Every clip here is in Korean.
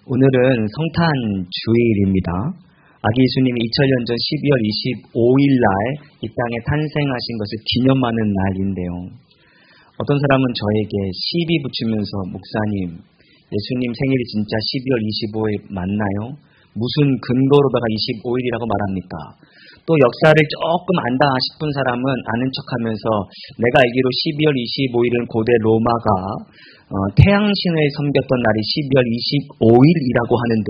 오늘은 성탄 주일입니다. 아기 예수님이 2000년 전 12월 25일 날 이 땅에 탄생하신 것을 기념하는 날인데요. 어떤 사람은 저에게 시비 붙이면서 목사님, 예수님 생일이 진짜 12월 25일 맞나요? 무슨 근거로다가 25일이라고 말합니까? 또 역사를 조금 안다 싶은 사람은 아는 척하면서 내가 알기로 12월 25일은 고대 로마가 태양신을 섬겼던 날이 12월 25일이라고 하는데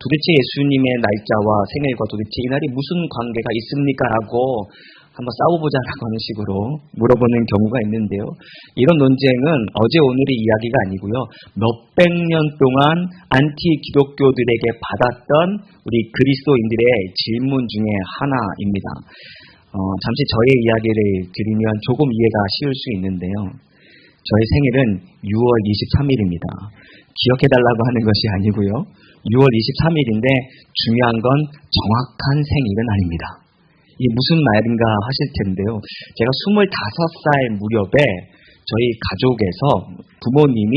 도대체 예수님의 날짜와 생일과 도대체 이 날이 무슨 관계가 있습니까? 라고 한번 싸워보자라고 하는 식으로 물어보는 경우가 있는데요. 이런 논쟁은 어제 오늘의 이야기가 아니고요. 몇백 년 동안 안티 기독교들에게 받았던 우리 그리스도인들의 질문 중에 하나입니다. 잠시 저의 이야기를 드리면 조금 이해가 쉬울 수 있는데요. 저의 생일은 6월 23일입니다. 기억해달라고 하는 것이 아니고요. 6월 23일인데 중요한 건 정확한 생일은 아닙니다. 이게 무슨 말인가 하실 텐데요. 제가 25살 무렵에 저희 가족에서 부모님이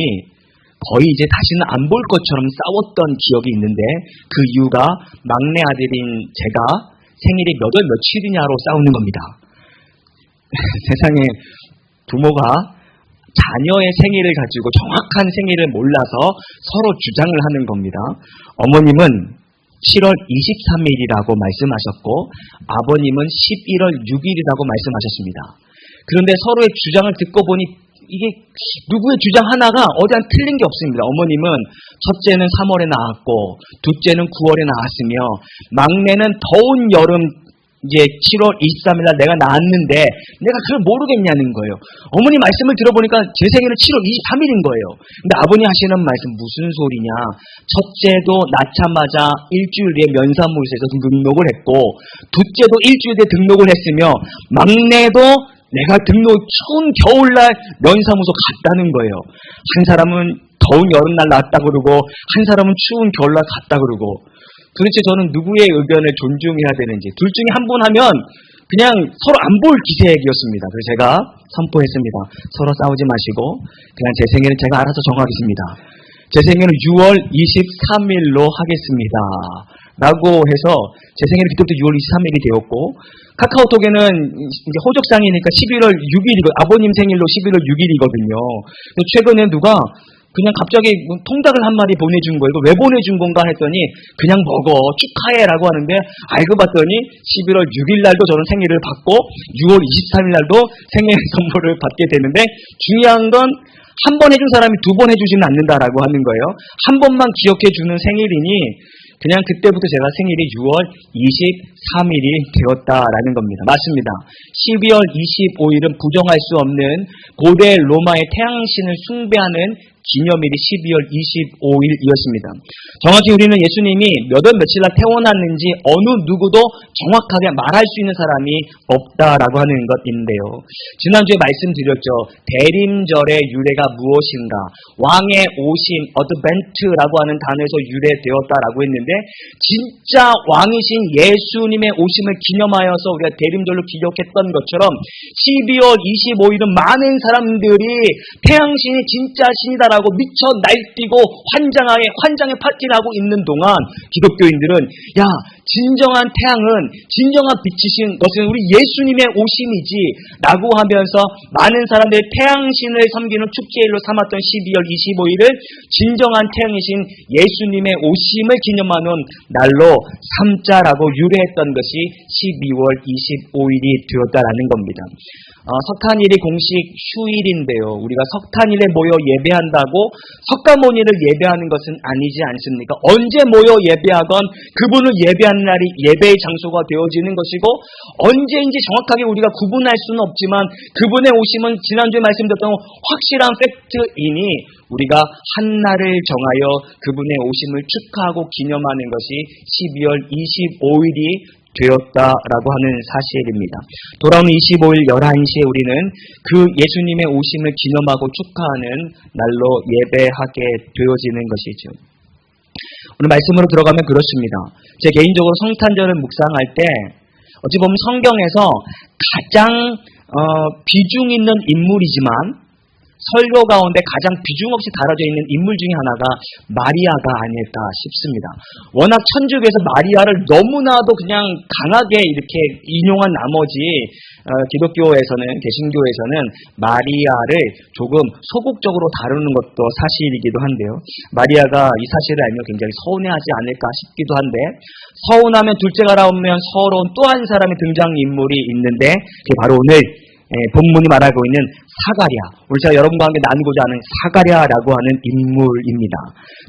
거의 이제 다시는 안 볼 것처럼 싸웠던 기억이 있는데 그 이유가 막내 아들인 제가 생일이 몇 월 며칠이냐로 싸우는 겁니다. 세상에 부모가 자녀의 생일을 가지고 정확한 생일을 몰라서 서로 주장을 하는 겁니다. 어머님은 7월 23일이라고 말씀하셨고 아버님은 11월 6일이라고 말씀하셨습니다. 그런데 서로의 주장을 듣고 보니 이게 누구의 주장 하나가 어디한 틀린 게 없습니다. 어머님은 첫째는 3월에 낳았고 둘째는 9월에 낳았으며 막내는 더운 여름 이제 7월 23일 날 내가 낳았는데 내가 그걸 모르겠냐는 거예요. 어머니 말씀을 들어보니까 제 생일은 7월 23일인 거예요. 근데 아버님 하시는 말씀 무슨 소리냐. 첫째도 낳자마자 일주일 뒤에 면사무소에서 등록을 했고 둘째도 일주일 뒤에 등록을 했으며 막내도 내가 추운 겨울날 면사무소 갔다는 거예요. 한 사람은 더운 여름날 낳았다 그러고 한 사람은 추운 겨울날 갔다 그러고 도대체 저는 누구의 의견을 존중해야 되는지 둘 중에 한 분 하면 그냥 서로 안 볼 기세였습니다. 그래서 제가 선포했습니다. 서로 싸우지 마시고 그냥 제 생일은 제가 알아서 정하겠습니다. 제 생일은 6월 23일로 하겠습니다. 라고 해서 제 생일은 그때부터 6월 23일이 되었고 카카오톡에는 이제 호적상이니까 11월 6일이고 아버님 생일로 11월 6일이거든요. 최근에 누가 그냥 갑자기 통닭을 한 마리 보내준 거예요. 왜 보내준 건가 했더니 그냥 먹어 축하해라고 하는데 알고 봤더니 11월 6일 날도 저는 생일을 받고 6월 23일 날도 생일 선물을 받게 되는데 중요한 건 한 번 해준 사람이 두 번 해주지는 않는다라고 하는 거예요. 한 번만 기억해주는 생일이니 그냥 그때부터 제가 생일이 6월 23일이 되었다라는 겁니다. 맞습니다. 12월 25일은 부정할 수 없는 고대 로마의 태양신을 숭배하는 기념일이 12월 25일이었습니다. 정확히 우리는 예수님이 몇 월 며칠 날 태어났는지 어느 누구도 정확하게 말할 수 있는 사람이 없다라고 하는 것인데요. 지난주에 말씀드렸죠. 대림절의 유래가 무엇인가? 왕의 오심, 어드벤트라고 하는 단어에서 유래되었다라고 했는데 진짜 왕이신 예수님의 오심을 기념하여서 우리가 대림절로 기억했던 것처럼 12월 25일은 많은 사람들이 태양신이 진짜 신이다라고 미쳐 날뛰고 환장의 파티를 하고 있는 동안 기독교인들은 야 진정한 태양은 진정한 빛이신 것은 우리 예수님의 오심이지 라고 하면서 많은 사람들이 태양신을 섬기는 축제일로 삼았던 12월 25일을 진정한 태양이신 예수님의 오심을 기념하는 날로 삼자라고 유래했던 것이 12월 25일이 되었다라는 겁니다. 석탄일이 공식 휴일인데요. 우리가 석탄일에 모여 예배한다고 석가모니를 예배하는 것은 아니지 않습니까? 언제 모여 예배하건 그분을 예배하는 날이 예배의 장소가 되어지는 것이고 언제인지 정확하게 우리가 구분할 수는 없지만 그분의 오심은 지난주에 말씀드렸던 확실한 팩트이니 우리가 한 날을 정하여 그분의 오심을 축하하고 기념하는 것이 12월 25일이 되었다라고 하는 사실입니다. 돌아오는 25일 11시에 우리는 그 예수님의 오심을 기념하고 축하하는 날로 예배하게 되어지는 것이죠. 오늘 말씀으로 들어가면 그렇습니다. 제 개인적으로 성탄절을 묵상할 때 어찌 보면 성경에서 가장 비중 있는 인물이지만 설교 가운데 가장 비중 없이 다뤄져 있는 인물 중에 하나가 마리아가 아닐까 싶습니다. 워낙 천주교에서 마리아를 너무나도 그냥 강하게 이렇게 인용한 나머지 기독교에서는, 개신교에서는 마리아를 조금 소극적으로 다루는 것도 사실이기도 한데요. 마리아가 이 사실을 알면 굉장히 서운해하지 않을까 싶기도 한데, 서운하면 둘째가 나오면 서러운 또 한 사람의 등장인물이 있는데, 그게 바로 오늘 본문이 말하고 있는 사가랴, 오늘 제가 여러분과 함께 나누고자 하는 사가랴라고 하는 인물입니다.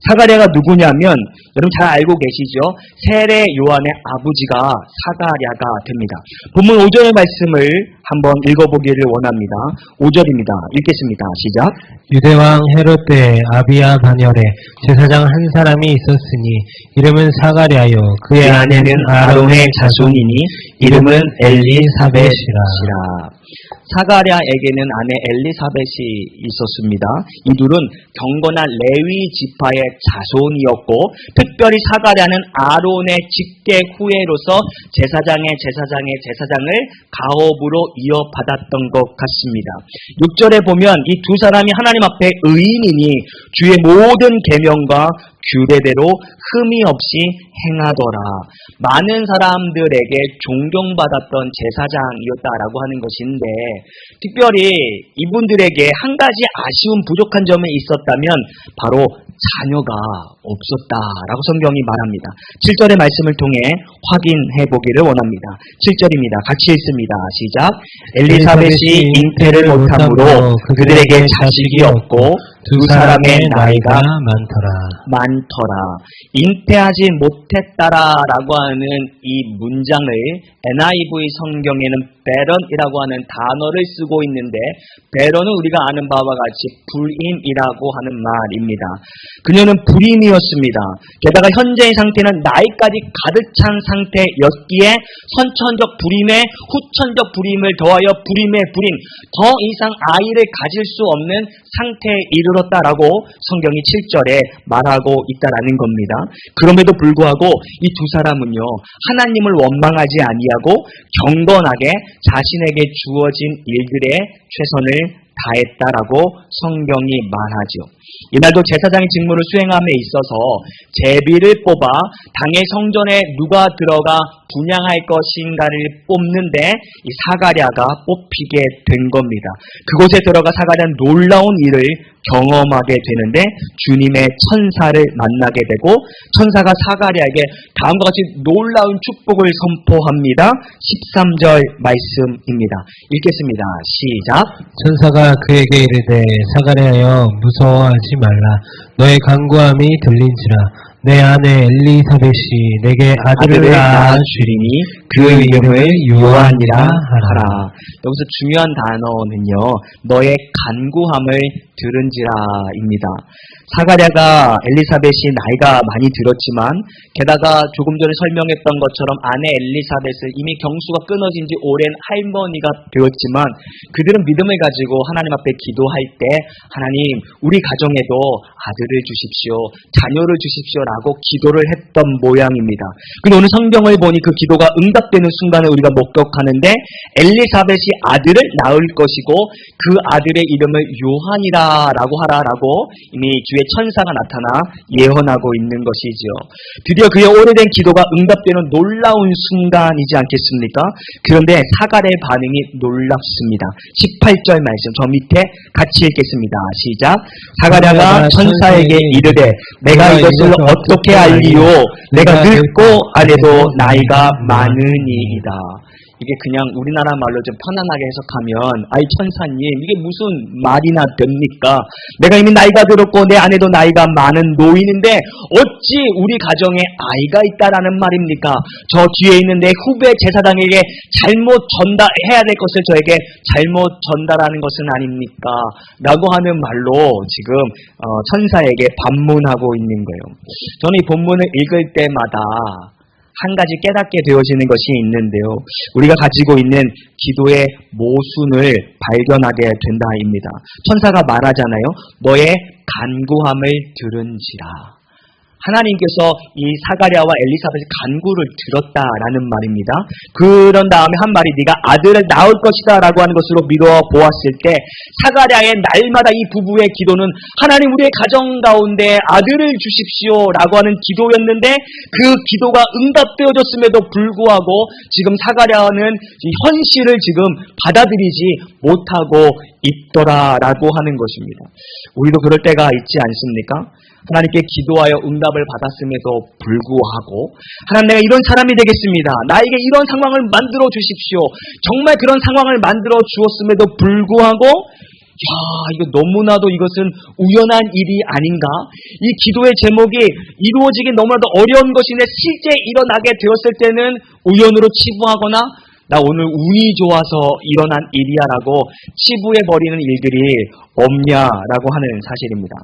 사가랴가 누구냐면 여러분 잘 알고 계시죠? 세례 요한의 아버지가 사가랴가 됩니다. 본문 5절의 말씀을 한번 읽어보기를 원합니다. 5절입니다. 읽겠습니다. 시작. 유대왕 헤롯 때 아비야 반열에 제사장 한 사람이 있었으니 이름은 사가랴요 그의 아내는 아론의 자손이니 이름은 엘리사벳이라. 사가랴에게는 아내 엘리사벳이 있었습니다. 이 둘은 경건한 레위 지파의 자손이었고, 특별히 사가랴는 아론의 직계 후예로서 제사장을 가업으로 이어받았던 것 같습니다. 6절에 보면 이 두 사람이 하나님 앞에 의인이니 주의 모든 계명과 규례대로 흠이 없이 행하더라. 많은 사람들에게 존경받았던 제사장이었다라고 하는 것인데, 특별히 이분들에게 한 가지 아쉬운 부족한 점이 있었다면 바로 자녀가 없었다라고 성경이 말합니다. 7절의 말씀을 통해 확인해 보기를 원합니다. 7절입니다. 같이 읽습니다. 시작. 엘리사벳이 잉태를 못함으로 그들에게 자식이 없고 두 사람의 나이가 많더라. 잉태하지 못했다라고 하는 이 문장을 NIV 성경에는 베런이라고 하는 단어를 쓰고 있는데, 베런은 우리가 아는 바와 같이 불임이라고 하는 말입니다. 그녀는 불임이었습니다. 게다가 현재의 상태는 나이까지 가득 찬 상태였기에 선천적 불임에 후천적 불임을 더하여 불임의 불임, 더 이상 아이를 가질 수 없는 상태에 이르렀다라고 성경이 7절에 말하고 있다라는 겁니다. 그럼에도 불구하고 이 두 사람은요, 하나님을 원망하지 아니하고 경건하게 자신에게 주어진 일들에 최선을 다했다라고 성경이 말하죠. 이날도 제사장의 직무를 수행함에 있어서 제비를 뽑아 당의 성전에 누가 들어가 분향할 것인가를 뽑는데 이 사가랴가 뽑히게 된 겁니다. 그곳에 들어가 사가랴는 놀라운 일을 경험하게 되는데 주님의 천사를 만나게 되고, 천사가 사가랴에게 다음과 같이 놀라운 축복을 선포합니다. 13절 말씀입니다. 읽겠습니다. 시작. 천사가 그에게 이르되 사가랴여 무서워하지 말라. 너의 간구함이 들린지라. 내 아내 엘리사벳이 내게 아들을 낳아주리니 그 이름을 요한이라 하라. 여기서 중요한 단어는요, 너의 간구함을 들은지라입니다. 사가랴가 엘리사벳이 나이가 많이 들었지만, 게다가 조금 전에 설명했던 것처럼 아내 엘리사벳은 이미 경수가 끊어진 지 오랜 할머니가 되었지만, 그들은 믿음을 가지고 하나님 앞에 기도할 때 하나님, 우리 가정에도 아들을 주십시오, 자녀를 주십시오라고 기도를 했던 모양입니다. 근데 오늘 성경을 보니 그 기도가 응답되는 순간을 우리가 목격하는데, 엘리사벳이 아들을 낳을 것이고 그 아들의 이름을 요한이라고 하라라고 이미 주의 천사가 나타나 예언하고 있는 것이죠. 드디어 그의 오래된 기도가 응답되는 놀라운 순간이지 않겠습니까? 그런데 사가랴의 반응이 놀랍습니다. 18절 말씀 저 밑에 같이 읽겠습니다. 시작. 사가랴가 천사에게 이르되 내가 이것을 어떻게 알리요? 내가 늙고 아내도 나이가 많으니이다. 이게 그냥 우리나라 말로 좀 편안하게 해석하면, 아이 천사님, 이게 무슨 말이나 됩니까? 내가 이미 나이가 들었고 내 아내도 나이가 많은 노인인데 어찌 우리 가정에 아이가 있다라는 말입니까? 저 뒤에 있는 내 후배 제사장에게 잘못 전달해야 될 것을 저에게 잘못 전달하는 것은 아닙니까? 라고 하는 말로 지금 천사에게 반문하고 있는 거예요. 저는 이 본문을 읽을 때마다 한 가지 깨닫게 되어지는 것이 있는데요. 우리가 가지고 있는 기도의 모순을 발견하게 된다입니다. 천사가 말하잖아요. 너의 간구함을 들은지라. 하나님께서 이 사가랴와 엘리사벳의 간구를 들었다라는 말입니다. 그런 다음에 한 말이 네가 아들을 낳을 것이다 라고 하는 것으로 미루어 보았을 때 사가랴의 날마다 이 부부의 기도는 하나님 우리의 가정 가운데 아들을 주십시오 라고 하는 기도였는데 그 기도가 응답되어졌음에도 불구하고 지금 사가랴는 이 현실을 지금 받아들이지 못하고 있더라라고 하는 것입니다. 우리도 그럴 때가 있지 않습니까? 하나님께 기도하여 응답을 받았음에도 불구하고 하나님 내가 이런 사람이 되겠습니다. 나에게 이런 상황을 만들어 주십시오. 정말 그런 상황을 만들어 주었음에도 불구하고 이거 너무나도 이것은 우연한 일이 아닌가? 이 기도의 제목이 이루어지기 너무나도 어려운 것인데 실제 일어나게 되었을 때는 우연으로 치부하거나 나 오늘 운이 좋아서 일어난 일이야라고 치부해버리는 일들이 없냐라고 하는 사실입니다.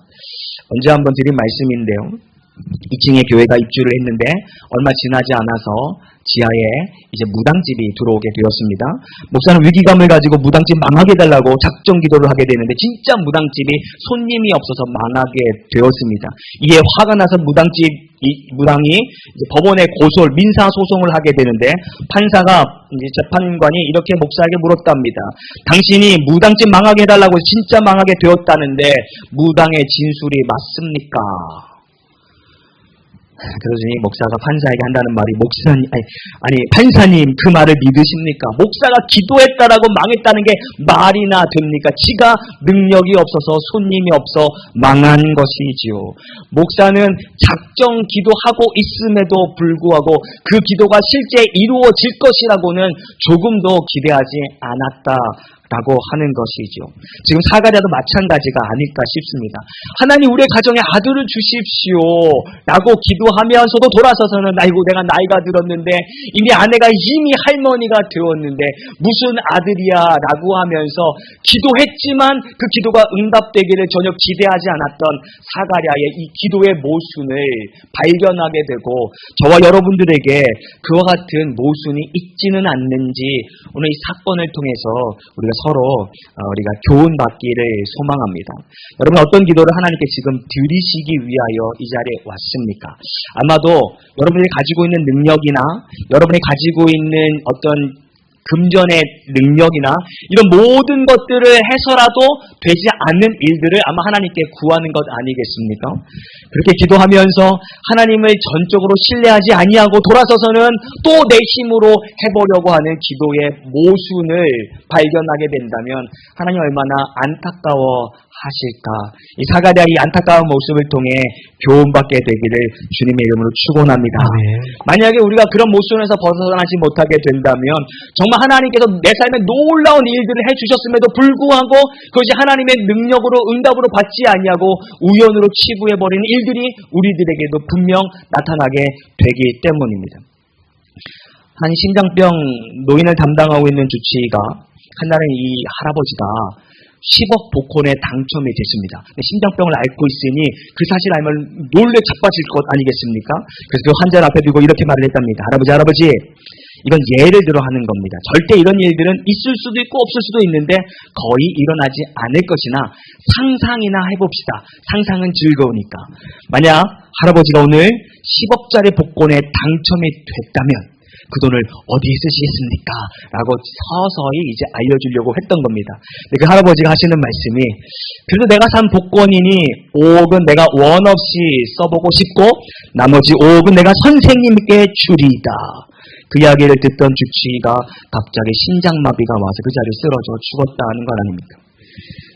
언제 한번 드린 말씀인데요. 2층에 교회가 입주를 했는데 얼마 지나지 않아서 지하에 이제 무당집이 들어오게 되었습니다. 목사는 위기감을 가지고 무당집 망하게 해달라고 작정 기도를 하게 되는데 진짜 무당집이 손님이 없어서 망하게 되었습니다. 이에 화가 나서 무당이 이제 법원에 민사 소송을 하게 되는데 판사가 이제 재판관이 이렇게 목사에게 물었답니다. 당신이 무당집 망하게 해달라고 진짜 망하게 되었다는데 무당의 진술이 맞습니까? 그러더니 목사가 판사에게 한다는 말이 판사님 그 말을 믿으십니까? 목사가 기도했다라고 망했다는 게 말이나 됩니까? 지가 능력이 없어서 손님이 없어 망한 것이지요. 목사는 작정 기도하고 있음에도 불구하고 그 기도가 실제 이루어질 것이라고는 조금도 기대하지 않았다라고 하는 것이죠. 지금 사가랴도 마찬가지가 아닐까 싶습니다. 하나님 우리의 가정에 아들을 주십시오 라고 기도하면서도 돌아서서는 아이고 내가 나이가 들었는데 이미 아내가 이미 할머니가 되었는데 무슨 아들이야 라고 하면서 기도했지만 그 기도가 응답되기를 전혀 기대하지 않았던 사가랴의 이 기도의 모순을 발견하게 되고 저와 여러분들에게 그와 같은 모순이 있지는 않는지 오늘 이 사건을 통해서 우리가 교훈받기를 소망합니다. 여러분 어떤 기도를 하나님께 지금 드리시기 위하여 이 자리에 왔습니까? 아마도 여러분이 가지고 있는 능력이나 여러분이 가지고 있는 어떤 금전의 능력이나 이런 모든 것들을 해서라도 되지 않는 일들을 아마 하나님께 구하는 것 아니겠습니까? 그렇게 기도하면서 하나님을 전적으로 신뢰하지 아니하고 돌아서서는 또 내 힘으로 해보려고 하는 기도의 모순을 발견하게 된다면 하나님 얼마나 안타까워 하실까? 이 사가랴의 안타까운 모습을 통해 교훈받게 되기를 주님의 이름으로 축원합니다. 만약에 우리가 그런 모순에서 벗어나지 못하게 된다면 정말 하나님께서 내 삶에 놀라운 일들을 해주셨음에도 불구하고 그것이 하나님의 능력으로 응답으로 받지 아니하고 우연으로 치부해버리는 일들이 우리들에게도 분명 나타나게 되기 때문입니다. 한 심장병 노인을 담당하고 있는 주치의가 한날은 이 할아버지가 10억 복권에 당첨이 됐습니다. 심장병을 앓고 있으니 그 사실 알면 놀래 자빠질 것 아니겠습니까? 그래서 그 환자 앞에 두고 이렇게 말을 했답니다. 할아버지, 이건 예를 들어 하는 겁니다. 절대 이런 일들은 있을 수도 있고 없을 수도 있는데 거의 일어나지 않을 것이나 상상이나 해봅시다. 상상은 즐거우니까. 만약 할아버지가 오늘 10억짜리 복권에 당첨이 됐다면 그 돈을 어디에 쓰시겠습니까? 라고 서서히 이제 알려주려고 했던 겁니다. 근데 그 할아버지가 하시는 말씀이 그래도 내가 산 복권이니 5억은 내가 원 없이 써보고 싶고 나머지 5억은 내가 선생님께 주리이다. 그 이야기를 듣던 주치의가 갑자기 심장마비가 와서 그 자리에 쓰러져 죽었다는 건 아닙니까?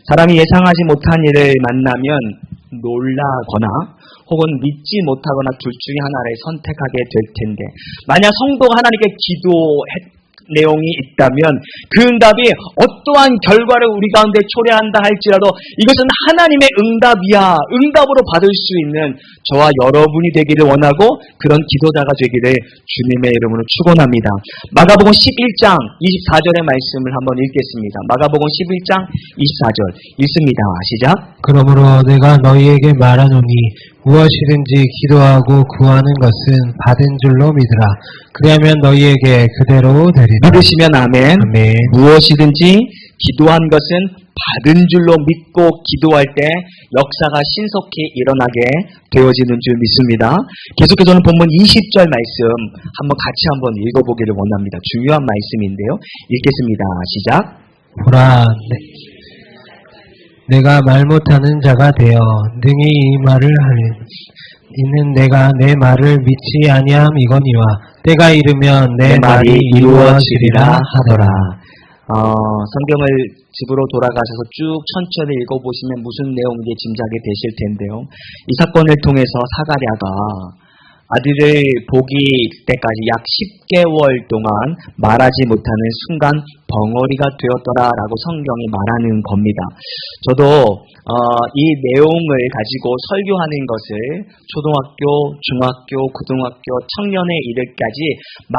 사람이 예상하지 못한 일을 만나면 놀라거나 혹은 믿지 못하거나 둘 중에 하나를 선택하게 될 텐데 만약 성도가 하나님께 기도했 내용이 있다면 그 응답이 어떠한 결과를 우리 가운데 초래한다 할지라도 이것은 하나님의 응답이야. 응답으로 받을 수 있는 저와 여러분이 되기를 원하고 그런 기도자가 되기를 주님의 이름으로 축원합니다. 마가복음 11장 24절의 말씀을 한번 읽겠습니다. 마가복음 11장 24절 읽습니다. 시작. 그러므로 내가 너희에게 말하노니 무엇이든지 기도하고 구하는 것은 받은 줄로 믿으라. 그리하면 너희에게 그대로 되리라. 믿으시면 아멘. 아멘. 무엇이든지 기도한 것은 받은 줄로 믿고 기도할 때 역사가 신속히 일어나게 되어지는 줄 믿습니다. 계속해서는 본문 20절 말씀 같이 한번 읽어보기를 원합니다. 중요한 말씀인데요. 읽겠습니다. 시작. 보라, 내가 말 못하는 자가 되어 능히 이 말을 하리. 이는 내가 내 말을 믿지 아니함이거니와 때가 이르면 내 말이 이루어지리라 하더라. 성경을 집으로 돌아가셔서 쭉 천천히 읽어보시면 무슨 내용인지 짐작이 되실 텐데요. 이 사건을 통해서 사가랴가 아들을 보기 때까지 약 10개월 동안 말하지 못하는 순간 벙어리가 되었더라라고 성경이 말하는 겁니다. 저도 이 내용을 가지고 설교하는 것을 초등학교, 중학교, 고등학교, 청년에 이르기까지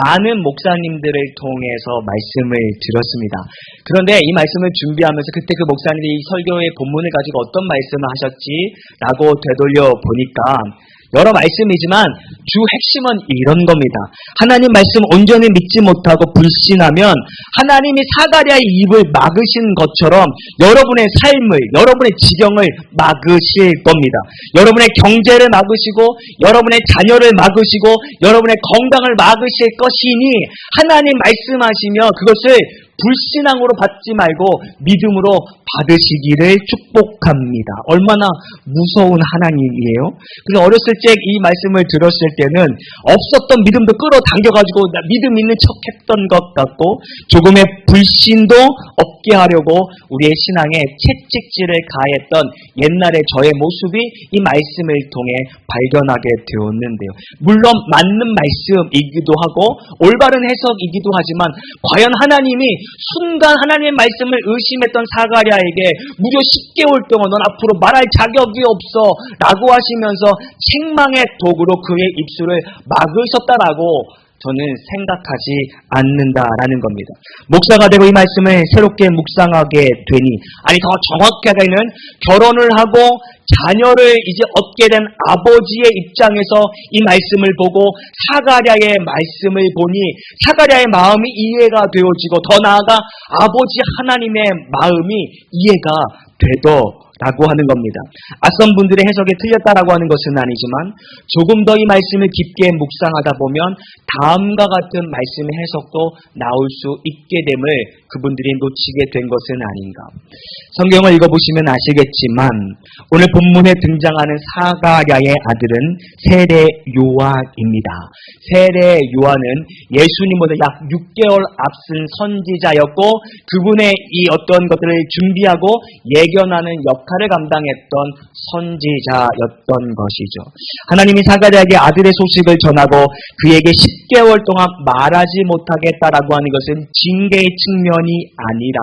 많은 목사님들을 통해서 말씀을 들었습니다. 그런데 이 말씀을 준비하면서 그때 그 목사님이 이 설교의 본문을 가지고 어떤 말씀을 하셨지라고 되돌려 보니까 여러 말씀이지만 주 핵심은 이런 겁니다. 하나님 말씀 온전히 믿지 못하고 불신하면 하나님이 사가랴의 입을 막으신 것처럼 여러분의 삶을, 여러분의 지경을 막으실 겁니다. 여러분의 경제를 막으시고 여러분의 자녀를 막으시고 여러분의 건강을 막으실 것이니 하나님 말씀하시며 그것을 불신앙으로 받지 말고 믿음으로 받으시기를 축복합니다. 얼마나 무서운 하나님이에요. 그래서 어렸을 때 이 말씀을 들었을 때는 없었던 믿음도 끌어당겨가지고 믿음 있는 척 했던 것 같고 조금의 불신도 없게 하려고 우리의 신앙에 채찍질을 가했던 옛날의 저의 모습이 이 말씀을 통해 발견하게 되었는데요. 물론 맞는 말씀이기도 하고 올바른 해석이기도 하지만 과연 하나님이 순간 하나님의 말씀을 의심했던 사가랴에게 무려 10개월 동안 넌 앞으로 말할 자격이 없어 라고 하시면서 책망의 도구로 그의 입술을 막으셨다라고 저는 생각하지 않는다라는 겁니다. 목사가 되고 이 말씀을 새롭게 묵상하게 되니 더 정확하게는 결혼을 하고 자녀를 이제 얻게 된 아버지의 입장에서 이 말씀을 보고 사가랴의 말씀을 보니 사가랴의 마음이 이해가 되어지고 더 나아가 아버지 하나님의 마음이 이해가 되더라고 하는 겁니다. 앞선 분들의 해석이 틀렸다라고 하는 것은 아니지만 조금 더 이 말씀을 깊게 묵상하다 보면 다음과 같은 말씀의 해석도 나올 수 있게 됨을 그분들이 놓치게 된 것은 아닌가. 성경을 읽어보시면 아시겠지만 오늘 본문에 등장하는 사가랴의 아들은 세례 요한입니다. 세례 요한은 예수님보다 약 6개월 앞선 선지자였고 그분의 이 어떤 것들을 준비하고 예견하는 역할을 감당했던 선지자였던 것이죠. 하나님이 사가랴에게 아들의 소식을 전하고 그에게 10개월 동안 말하지 못하게 했다라고 하는 것은 징계의 측면이 아니라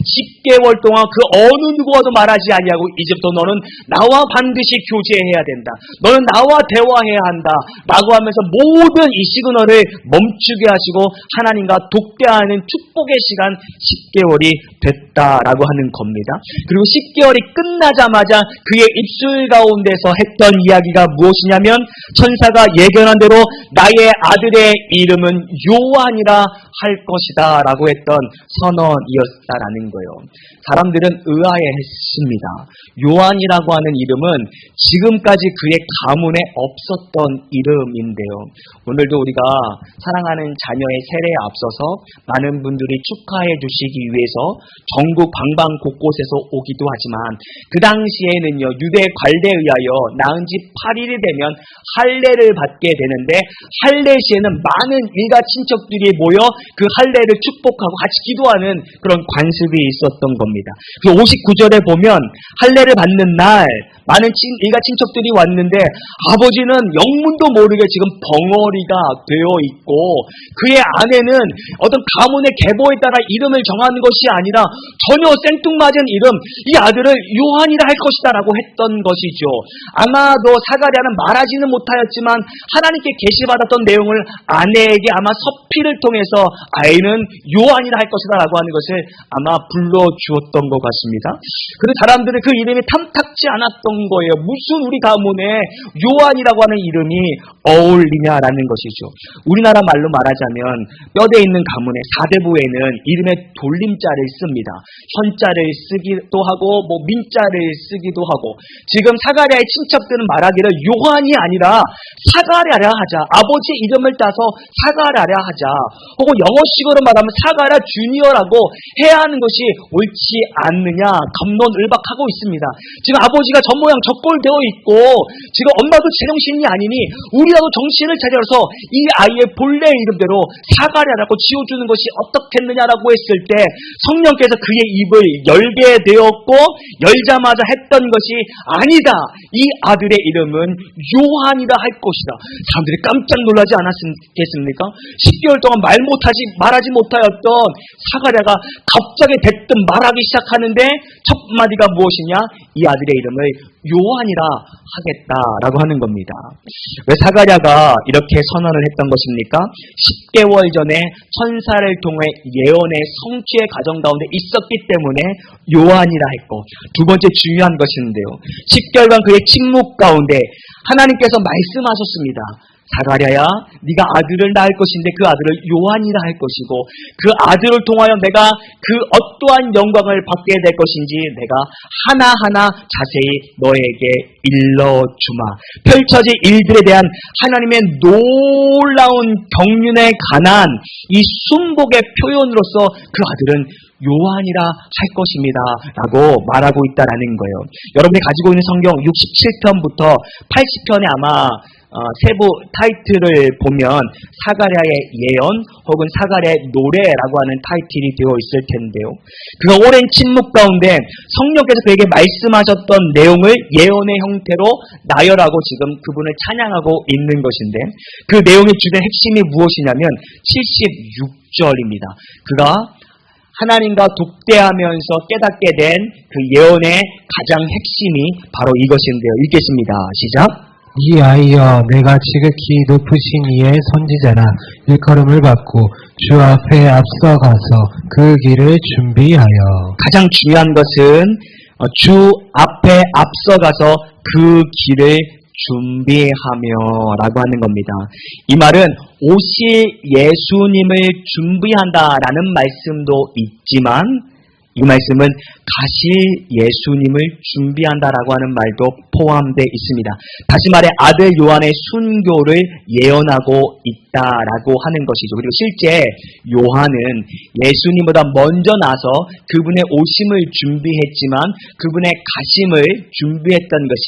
10개월 동안 그 어느 누구와도 말하지 아니하고 이제부터 너는 나와 반드시 교제해야 된다. 너는 나와 대화해야 한다. 라고 하면서 모든 이 시그널을 멈추게 하시고 하나님과 독대하는 축복의 시간 10개월이 됐다라고 하는 겁니다. 그리고 10개월이 끝나자마자 그의 입술 가운데서 했던 이야기가 무엇이냐면 천사가 예견한 대로 나의 아들의 이름은 요한이라 할 것이다 라고 했던 선언이었다라는 거예요. 사람들은 의아해했습니다. 요한이라고 하는 이름은 지금까지 그의 가문에 없었던 이름인데요. 오늘도 우리가 사랑하는 자녀의 세례에 앞서서 많은 분들이 축하해 주시기 위해서 전국 방방 곳곳에서 오기도 하지만 그 당시에는요 유대 관례에 의하여 낳은 지 8일이 되면 할례를 받게 되는데 할례 시에는 많은 일가 친척들이 모여 그 할례를 축복하고 같이 기도하는 그런 관습이 있었던 겁니다. 그 59절에 보면 할례를 받는 날 많은 일가 친척들이 왔는데 아버지는 영문도 모르게 지금 벙어리가 되어 있고 그의 아내는 어떤 가문의 계보에 따라 이름을 정하는 것이 아니라 전혀 생뚱맞은 이름 이 아들을 요한이라 할 것이다 라고 했던 것이죠. 아마도 사가랴는 말하지는 못하였지만 하나님께 계시받았던 내용을 아내에게 아마 서피를 통해서 아이는 요한이라 할 것이다 라고 하는 것을 아마 불러주었던 것 같습니다. 그리고 사람들은 그 이름이 탐탁지 않았던 거예요. 무슨 우리 가문에 요한이라고 하는 이름이 어울리냐라는 것이죠. 우리나라 말로 말하자면 뼈대 있는 가문의 사대부에는 이름에 돌림자를 씁니다. 현자를 쓰기도 하고 민자를 쓰기도 하고, 지금 사가랴의 친척들은 말하기를 요한이 아니라 사가랴라 하자, 아버지의 이름을 따서 사가랴라 하자, 혹은 영어식으로 말하면 사가랴 주니어라고 해야 하는 것이 옳지 않느냐 갑론을박하고 있습니다. 지금 아버지가 저 모양 저꼴 되어 있고 지금 엄마도 제정신이 아니니 우리라도 정신을 차려서 이 아이의 본래 이름대로 사가랴라고 지어주는 것이 어떻겠느냐라고 했을 때 성령께서 그의 입을 열게 되었고, 열자마자 했던 것이 아니다, 이 아들의 이름은 요한이라 할 것이다. 사람들이 깜짝 놀라지 않았겠습니까? 10개월 동안 말하지 못하였던 사가랴가 갑자기 대뜸 말하기 시작하는데 첫 마디가 무엇이냐? 이 아들의 이름을 요한이라 하겠다라고 하는 겁니다. 왜 사가랴가 이렇게 선언을 했던 것입니까? 10개월 전에 천사를 통해 예언의 성취의 과정 가운데 있었기 때문에 요한이라 했고, 두 번째 중요한 것인데요, 10개월간 그의 침묵 가운데 하나님께서 말씀하셨습니다. 사가랴야, 네가 아들을 낳을 것인데 그 아들을 요한이라 할 것이고, 그 아들을 통하여 내가 그 어떠한 영광을 받게 될 것인지 내가 하나하나 자세히 너에게 일러주마. 펼쳐질 일들에 대한 하나님의 놀라운 경륜에 관한 이 순복의 표현으로서 그 아들은 요한이라 할 것입니다 라고 말하고 있다라는 거예요. 여러분이 가지고 있는 성경 67편부터 80편에 아마 세부 타이틀을 보면 사가랴의 예언 혹은 사가랴의 노래라고 하는 타이틀이 되어 있을 텐데요, 그가 오랜 침묵 가운데 성령께서 그에게 말씀하셨던 내용을 예언의 형태로 나열하고 지금 그분을 찬양하고 있는 것인데, 그 내용의 주된 핵심이 무엇이냐면 76절입니다. 그가 하나님과 독대하면서 깨닫게 된 그 예언의 가장 핵심이 바로 이것인데요. 읽겠습니다. 시작. 이 아이여, 내가 지극히 높으신 이의 선지자라. 일컬음을 받고 주 앞에 앞서가서 그 길을 준비하여. 가장 중요한 것은 주 앞에 앞서가서 그 길을 준비하며 라고 하는 겁니다. 이 말은 오실 예수님을 준비한다라는 말씀도 있지만, 이 말씀은 가실 예수님을 준비한다라고 하는 말도 포함되어 있습니다. 다시 말해 아들 요한의 순교를 예언하고 있다라고 하는 것이죠. 그리고 실제 요한은 예수님보다 먼저 나서 그분의 오심을 준비했지만 그분의 가심을 준비했던 것이,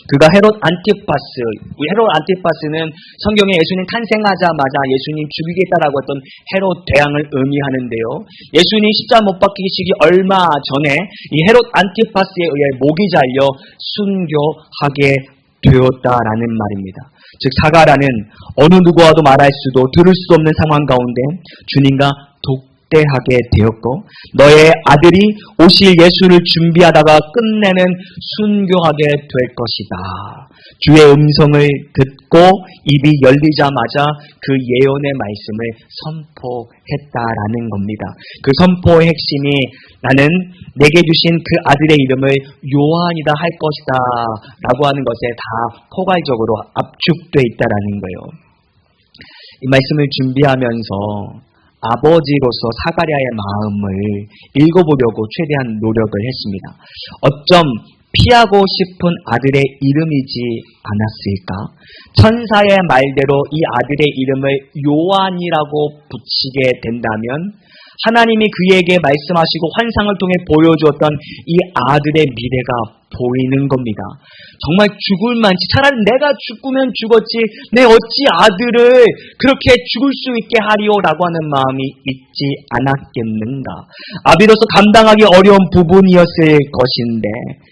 그가 헤롯 안티파스는 성경에 예수님 탄생하자마자 예수님 죽이겠다라고 했던 헤롯 대왕을 의미하는데요, 예수님 십자가 못 박히시기 얼마 전에 이 헤롯 안티파스에 의해 목이 잘려 순교하게 되었다라는 말입니다. 즉 사가랴는 어느 누구와도 말할 수도 들을 수도 없는 상황 가운데 주님과 독대하게 되었고, 너의 아들이 오실 예수를 준비하다가 끝내는 순교하게 될 것이다. 주의 음성을 듣고 입이 열리자마자 그 예언의 말씀을 선포했다라는 겁니다. 그 선포의 핵심이 나는 내게 주신 그 아들의 이름을 요한이다 할 것이다 라고 하는 것에 다 포괄적으로 압축되어 있다라는 거예요. 이 말씀을 준비하면서 아버지로서 사가랴의 마음을 읽어보려고 최대한 노력을 했습니다. 어쩜 피하고 싶은 아들의 이름이지 않았을까? 천사의 말대로 이 아들의 이름을 요한이라고 붙이게 된다면 하나님이 그에게 말씀하시고 환상을 통해 보여주었던 이 아들의 미래가 보이는 겁니다. 정말 죽을 만치, 차라리 내가 죽으면 죽었지 내 어찌 아들을 그렇게 죽을 수 있게 하리오라고 하는 마음이 있지 않았겠는가. 아비로서 감당하기 어려운 부분이었을 것인데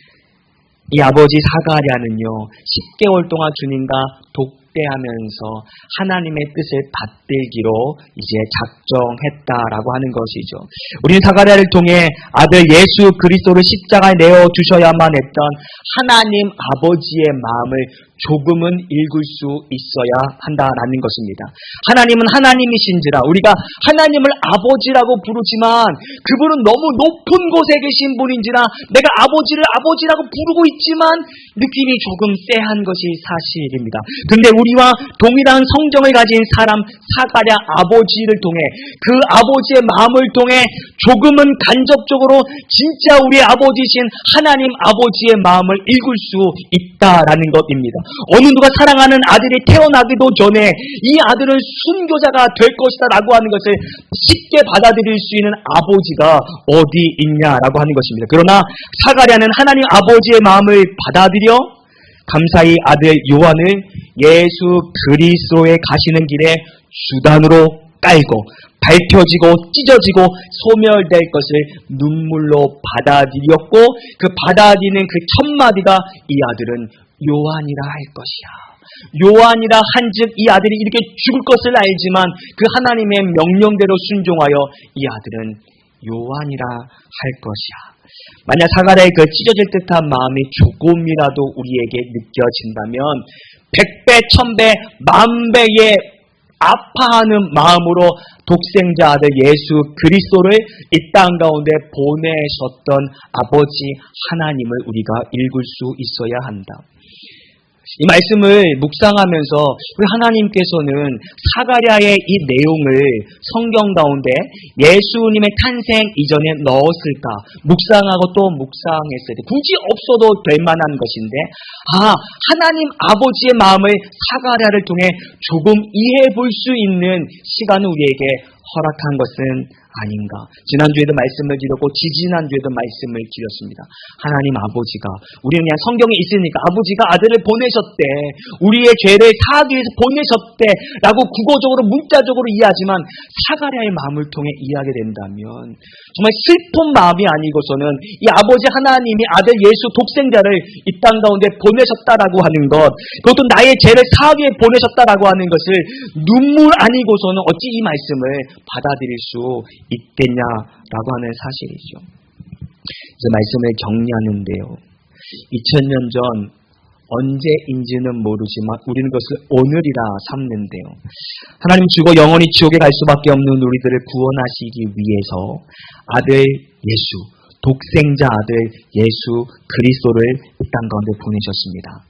이 아버지 사가랴는요 10개월 동안 주님과 독대하면서 하나님의 뜻을 받들기로 이제 작정했다라고 하는 것이죠. 우리는 사가랴를 통해 아들 예수 그리스도를 십자가에 내어 주셔야만 했던 하나님 아버지의 마음을 조금은 읽을 수 있어야 한다라는 것입니다. 하나님은 하나님이신지라 우리가 하나님을 아버지라고 부르지만 그분은 너무 높은 곳에 계신 분인지라 내가 아버지를 아버지라고 부르고 있지만 느낌이 조금 쎄한 것이 사실입니다. 근데 우리와 동일한 성정을 가진 사람 사가랴 아버지를 통해 그 아버지의 마음을 통해 조금은 간접적으로 진짜 우리의 아버지신 하나님 아버지의 마음을 읽을 수 있다라는 것입니다. 어느 누가 사랑하는 아들이 태어나기도 전에 이 아들은 순교자가 될 것이다 라고 하는 것을 쉽게 받아들일 수 있는 아버지가 어디 있냐라고 하는 것입니다. 그러나 사가랴는 하나님 아버지의 마음을 받아들여 감사히 아들 요한을 예수 그리스도에 가시는 길에 주단으로 깔고 밝혀지고 찢어지고 소멸될 것을 눈물로 받아들였고 그 받아들이는 그 첫마디가 이 아들은 요한이라 할 것이야. 요한이라 한즉 이 아들이 이렇게 죽을 것을 알지만 그 하나님의 명령대로 순종하여 이 아들은 요한이라 할 것이야. 만약 사가랴의 그 찢어질 듯한 마음이 조금이라도 우리에게 느껴진다면 100배, 1000배, 10,000배의 아파하는 마음으로 독생자 아들 예수 그리스도를 이 땅 가운데 보내셨던 아버지 하나님을 우리가 읽을 수 있어야 한다. 이 말씀을 묵상하면서 우리 하나님께서는 사가랴의 이 내용을 성경 가운데 예수님의 탄생 이전에 넣었을까 묵상하고 또 묵상했을 때 굳이 없어도 될 만한 것인데 하나님 아버지의 마음을 사가랴를 통해 조금 이해해 볼 수 있는 시간을 우리에게 허락한 것은 아닌가. 지난주에도 말씀을 드렸고 지지난주에도 말씀을 드렸습니다. 하나님 아버지가 우리는 그냥 성경에 있으니까 아버지가 아들을 보내셨대. 우리의 죄를 사하기 위해서 보내셨대 라고 국어적으로 문자적으로 이해하지만 사가랴의 마음을 통해 이해하게 된다면 정말 슬픈 마음이 아니고서는 이 아버지 하나님이 아들 예수 독생자를 이 땅 가운데 보내셨다라고 하는 것, 그것도 나의 죄를 사하기 위해 보내셨다라고 하는 것을 눈물 아니고서는 어찌 이 말씀을 받아들일 수 있겠냐라고 하는 사실이죠. 그래서 말씀을 정리하는데요. 2000년 전 언제인지는 모르지만 우리는 그것을 오늘이라 삼는데요. 하나님 죽어 영원히 지옥에 갈 수밖에 없는 우리들을 구원하시기 위해서 아들 예수, 독생자 아들 예수 그리스도를 이 땅 가운데 보내셨습니다.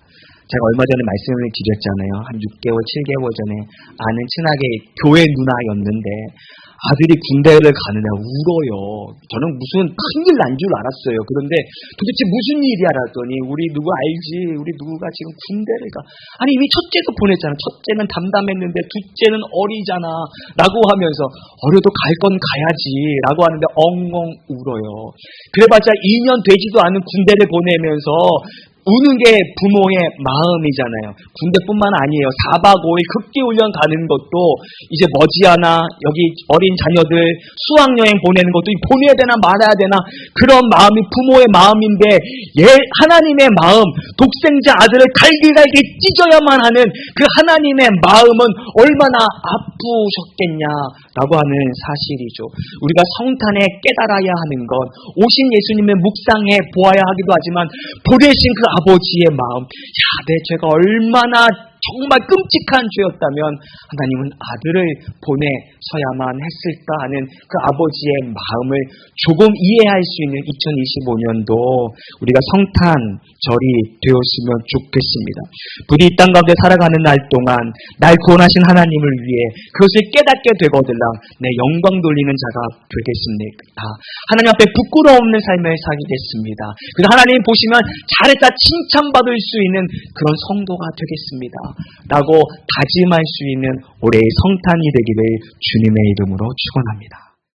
제가 얼마 전에 말씀을 드렸잖아요. 한 6개월, 7개월 전에 아는 친하게 교회 누나였는데 아들이 군대를 가느냐 울어요. 저는 무슨 큰일 난 줄 알았어요. 그런데 도대체 무슨 일이야 라더니 우리 누구 알지? 우리 누구가 지금 군대를 가. 아니 이미 첫째도 보냈잖아. 첫째는 담담했는데 둘째는 어리잖아 라고 하면서 어려도 갈 건 가야지 라고 하는데 엉엉 울어요. 그래봤자 2년 되지도 않은 군대를 보내면서 우는 게 부모의 마음이잖아요. 군대뿐만 아니에요. 4박 5일 극기훈련 가는 것도 이제 머지않아 여기 어린 자녀들 수학여행 보내는 것도 보내야 되나 말아야 되나 그런 마음이 부모의 마음인데 하나님의 마음, 독생자 아들을 갈기갈기 찢어야만 하는 그 하나님의 마음은 얼마나 아프셨겠냐라고 하는 사실이죠. 우리가 성탄에 깨달아야 하는 건 오신 예수님의 묵상해 보아야 하기도 하지만 보내신 그 아버지의 마음, 내 죄가 얼마나 정말 끔찍한 죄였다면 하나님은 아들을 보내셔야만 했을까 하는 그 아버지의 마음을 조금 이해할 수 있는 2025년도 우리가 성탄절이 되었으면 좋겠습니다. 부디 이 땅 가운데 살아가는 날 동안 날 구원하신 하나님을 위해 그것을 깨닫게 되거들라 내 영광 돌리는 자가 되겠습니다. 하나님 앞에 부끄러움 없는 삶을 살겠습니다. 그래서 하나님 보시면 잘했다 칭찬받을 수 있는 그런 성도가 되겠습니다 라고 다짐할 수 있는 올해의 성탄이 되기를 주님의 이름으로 축원합니다.